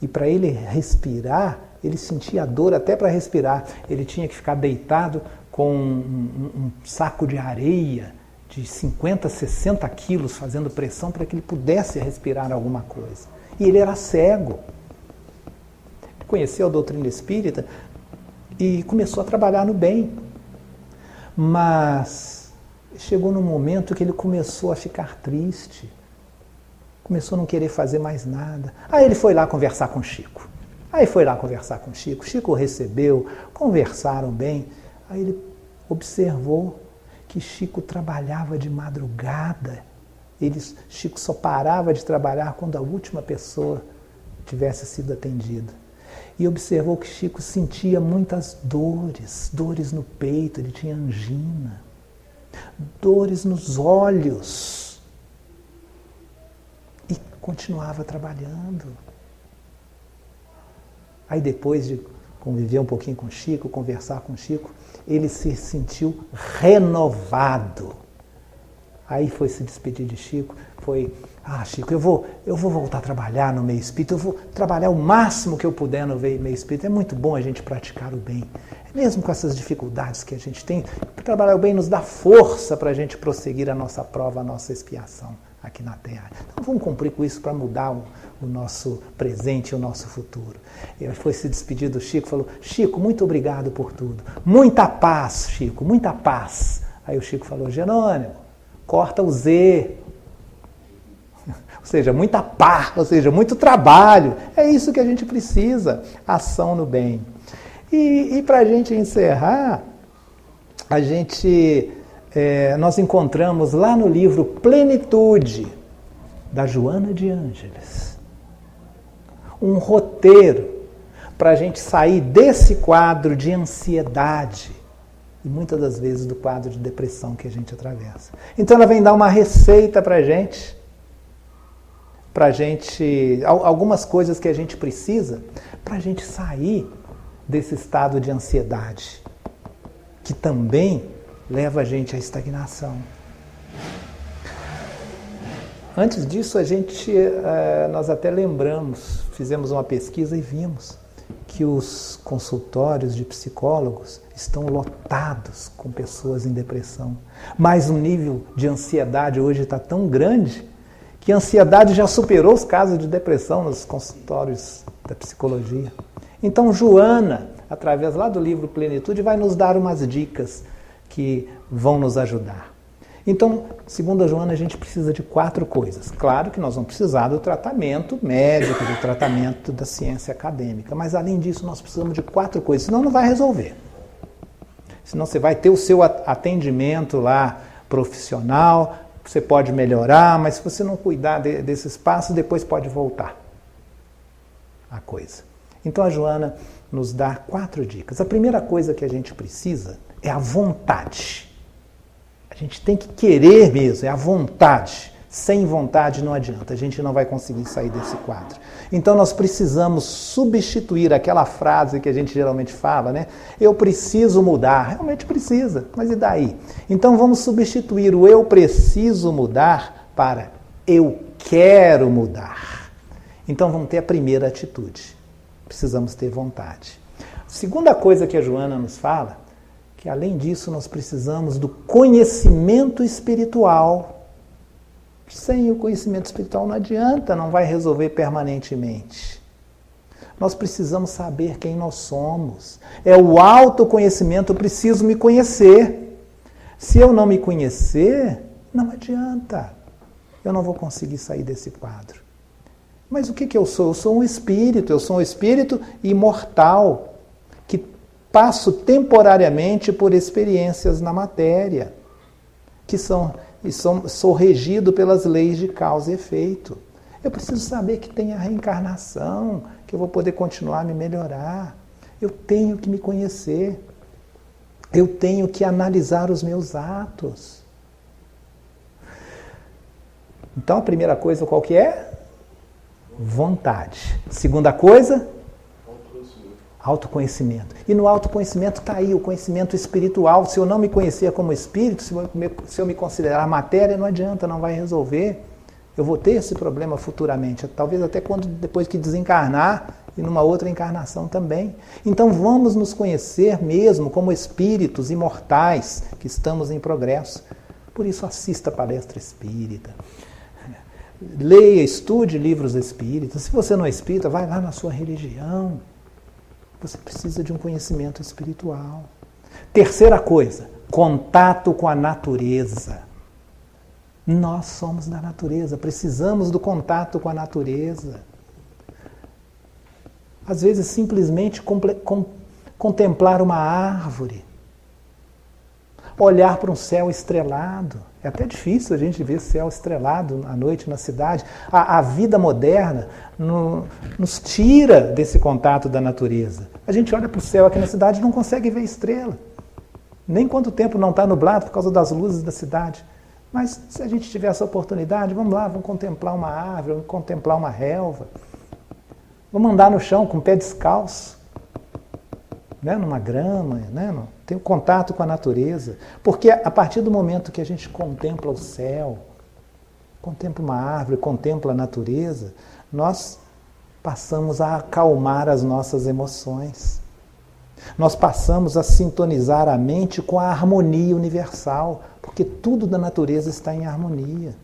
[SPEAKER 1] E para ele respirar, ele sentia dor até para respirar. Ele tinha que ficar deitado com um saco de areia de 50, 60 quilos, fazendo pressão para que ele pudesse respirar alguma coisa. E ele era cego. Ele conheceu a doutrina espírita e começou a trabalhar no bem. Mas chegou num momento que ele começou a ficar triste. Começou a não querer fazer mais nada. Aí ele foi lá conversar com Chico. Chico o recebeu, conversaram bem. Aí ele observou que Chico trabalhava de madrugada. Chico só parava de trabalhar quando a última pessoa tivesse sido atendida. E observou que Chico sentia muitas dores no peito, ele tinha angina, dores nos olhos. E continuava trabalhando. Aí depois de conviver um pouquinho com Chico, conversar com Chico, ele se sentiu renovado. Aí foi se despedir de Chico, Chico, eu vou voltar a trabalhar no meio espírita, eu vou trabalhar o máximo que eu puder no meio espírita. É muito bom a gente praticar o bem. Mesmo com essas dificuldades que a gente tem, trabalhar o bem nos dá força para a gente prosseguir a nossa prova, a nossa expiação aqui na Terra. Então vamos cumprir com isso para mudar o nosso presente e o nosso futuro. Ele foi se despedir do Chico, falou: Chico, muito obrigado por tudo. Muita paz, Chico, muita paz. Aí o Chico falou: Jerônimo, corta o Z. Ou seja, muita paz, ou seja, muito trabalho. É isso que a gente precisa, ação no bem. E para a gente encerrar, nós encontramos lá no livro Plenitude, da Joana de Ângeles, um roteiro para a gente sair desse quadro de ansiedade e muitas das vezes do quadro de depressão que a gente atravessa. Então ela vem dar uma receita para a gente, algumas coisas que a gente precisa para a gente sair desse estado de ansiedade, que também leva a gente à estagnação. Antes disso, nós até fizemos uma pesquisa e vimos que os consultórios de psicólogos estão lotados com pessoas em depressão. Mas o nível de ansiedade hoje está tão grande que a ansiedade já superou os casos de depressão nos consultórios da psicologia. Então, Joana, através lá do livro Plenitude, vai nos dar umas dicas que vão nos ajudar. Então, segundo a Joana, a gente precisa de 4 coisas. Claro que nós vamos precisar do tratamento médico, do tratamento da ciência acadêmica, mas além disso nós precisamos de 4 coisas, senão não vai resolver. Senão você vai ter o seu atendimento lá profissional, você pode melhorar, mas se você não cuidar desses passos, depois pode voltar a coisa. Então a Joana nos dá 4 dicas. A primeira coisa que a gente precisa é a vontade. A gente tem que querer mesmo, é a vontade. Sem vontade não adianta, a gente não vai conseguir sair desse quadro. Então nós precisamos substituir aquela frase que a gente geralmente fala, né? Eu preciso mudar. Realmente precisa, mas e daí? Então vamos substituir o eu preciso mudar para eu quero mudar. Então vamos ter a primeira atitude. Precisamos ter vontade. A segunda coisa que a Joana nos fala, que além disso nós precisamos do conhecimento espiritual. Sem o conhecimento espiritual não adianta, não vai resolver permanentemente. Nós precisamos saber quem nós somos. É o autoconhecimento, eu preciso me conhecer. Se eu não me conhecer, não adianta. Eu não vou conseguir sair desse quadro. Mas o que eu sou? Eu sou um espírito imortal, que passo temporariamente por experiências na matéria, que sou regido pelas leis de causa e efeito. Eu preciso saber que tem a reencarnação, que eu vou poder continuar a me melhorar. Eu tenho que me conhecer. Eu tenho que analisar os meus atos. Então a primeira coisa qual que é? Vontade. Segunda coisa? Autoconhecimento. E no autoconhecimento está aí o conhecimento espiritual. Se eu não me conhecer como espírito, se eu me considerar matéria, não adianta, não vai resolver. Eu vou ter esse problema futuramente, talvez até depois que desencarnar e numa outra encarnação também. Então vamos nos conhecer mesmo como espíritos imortais que estamos em progresso. Por isso assista a palestra espírita. Leia, estude livros espíritas. Se você não é espírita, vai lá na sua religião. Você precisa de um conhecimento espiritual. Terceira coisa, contato com a natureza. Nós somos da natureza, precisamos do contato com a natureza. Às vezes, simplesmente contemplar uma árvore, olhar para um céu estrelado. É até difícil a gente ver céu estrelado à noite na cidade. A vida moderna nos tira desse contato da natureza. A gente olha para o céu aqui na cidade e não consegue ver estrela. Nem quanto tempo não está nublado por causa das luzes da cidade. Mas se a gente tiver essa oportunidade, vamos lá, vamos contemplar uma árvore, vamos contemplar uma relva. Vamos andar no chão com o pé descalço, né, numa grama, né, tem um contato com a natureza. Porque a partir do momento que a gente contempla o céu, contempla uma árvore, contempla a natureza, nós passamos a acalmar as nossas emoções. Nós passamos a sintonizar a mente com a harmonia universal, porque tudo da natureza está em harmonia.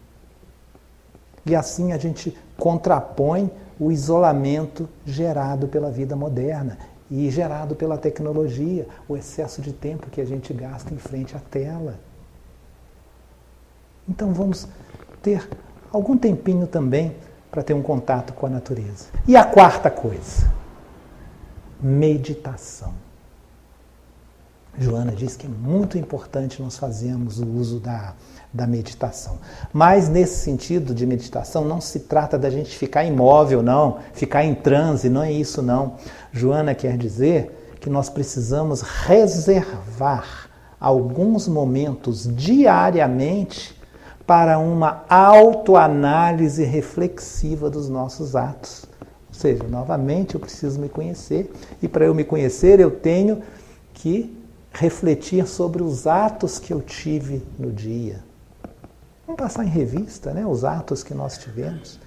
[SPEAKER 1] E assim a gente contrapõe o isolamento gerado pela vida moderna e gerado pela tecnologia, o excesso de tempo que a gente gasta em frente à tela. Então vamos ter algum tempinho também para ter um contato com a natureza. E a quarta coisa, meditação. Joana diz que é muito importante nós fazermos o uso da meditação. Mas nesse sentido de meditação não se trata da gente ficar imóvel, não, ficar em transe, não é isso não. Joana quer dizer que nós precisamos reservar alguns momentos diariamente para uma autoanálise reflexiva dos nossos atos. Ou seja, novamente eu preciso me conhecer e para eu me conhecer eu tenho que refletir sobre os atos que eu tive no dia. Vamos passar em revista, né, os atos que nós tivemos.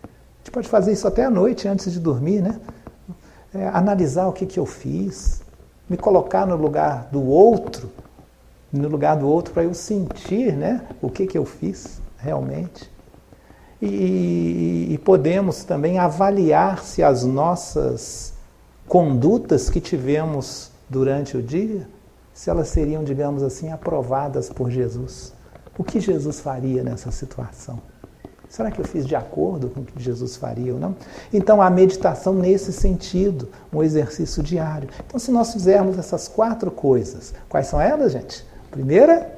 [SPEAKER 1] A gente pode fazer isso até à noite, antes de dormir, né? Analisar o que eu fiz, me colocar no lugar do outro para eu sentir, né, o que eu fiz realmente. E podemos também avaliar se as nossas condutas que tivemos durante o dia, se elas seriam, digamos assim, aprovadas por Jesus. O que Jesus faria nessa situação? Será que eu fiz de acordo com o que Jesus faria ou não? Então, a meditação nesse sentido, um exercício diário. Então, se nós fizermos essas 4 coisas, quais são elas, gente? Primeira,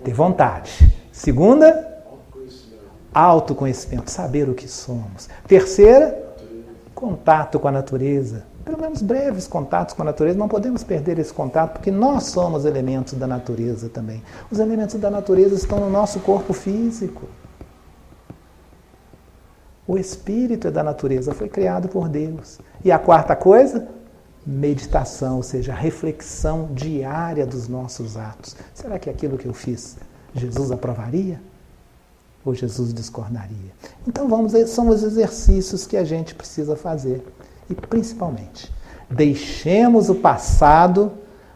[SPEAKER 1] ter vontade. Segunda, autoconhecimento, saber o que somos. Terceira, contato com a natureza, pelo menos breves contatos com a natureza. Não podemos perder esse contato, porque nós somos elementos da natureza também. Os elementos da natureza estão no nosso corpo físico. O espírito é da natureza, foi criado por Deus. E a quarta coisa, meditação, ou seja, a reflexão diária dos nossos atos. Será que aquilo que eu fiz, Jesus aprovaria? Ou Jesus discordaria? Então são os exercícios que a gente precisa fazer. E principalmente, deixemos o passado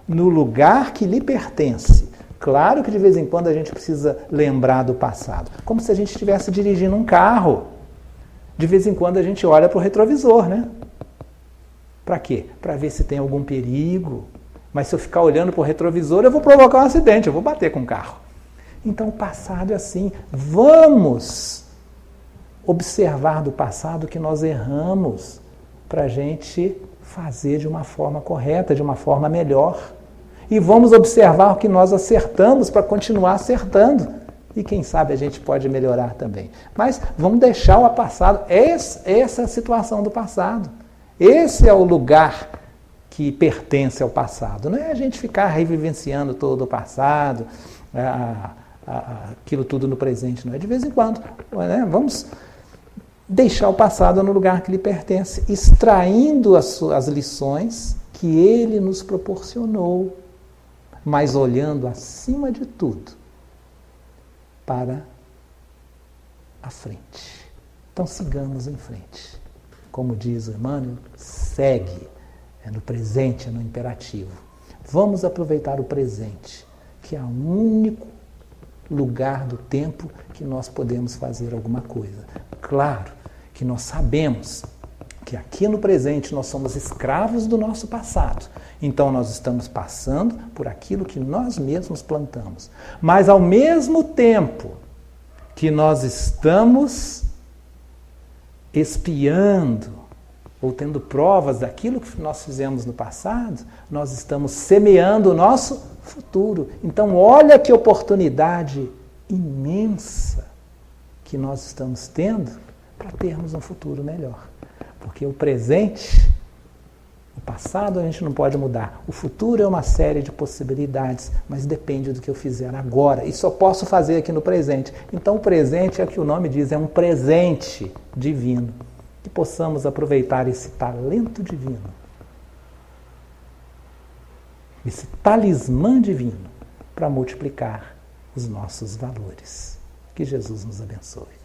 [SPEAKER 1] no lugar que lhe pertence. Claro que de vez em quando a gente precisa lembrar do passado. Como se a gente estivesse dirigindo um carro. De vez em quando a gente olha para o retrovisor, né? Para quê? Para ver se tem algum perigo. Mas se eu ficar olhando para o retrovisor, eu vou provocar um acidente, eu vou bater com o carro. Então o passado é assim. Vamos observar do passado que nós erramos para a gente fazer de uma forma correta, de uma forma melhor. E vamos observar o que nós acertamos para continuar acertando. E quem sabe a gente pode melhorar também. Mas vamos deixar o passado, essa é a situação do passado. Esse é o lugar que pertence ao passado. Não é a gente ficar revivenciando todo o passado, aquilo tudo no presente, não é de vez em quando. Né? Vamos deixar o passado no lugar que lhe pertence, extraindo as lições que ele nos proporcionou, mas olhando acima de tudo para a frente. Então sigamos em frente. Como diz o Emmanuel, segue, é no presente, é no imperativo. Vamos aproveitar o presente, que é o único lugar do tempo que nós podemos fazer alguma coisa. Claro que nós sabemos que aqui no presente nós somos escravos do nosso passado. Então nós estamos passando por aquilo que nós mesmos plantamos. Mas ao mesmo tempo que nós estamos espiando ou tendo provas daquilo que nós fizemos no passado, nós estamos semeando o nosso futuro. Então olha que oportunidade imensa que nós estamos tendo para termos um futuro melhor. Porque o presente, o passado a gente não pode mudar. O futuro é uma série de possibilidades, mas depende do que eu fizer agora. E só posso fazer aqui no presente. Então o presente é o que o nome diz, é um presente divino. Que possamos aproveitar esse talento divino, esse talismã divino, para multiplicar os nossos valores. Que Jesus nos abençoe.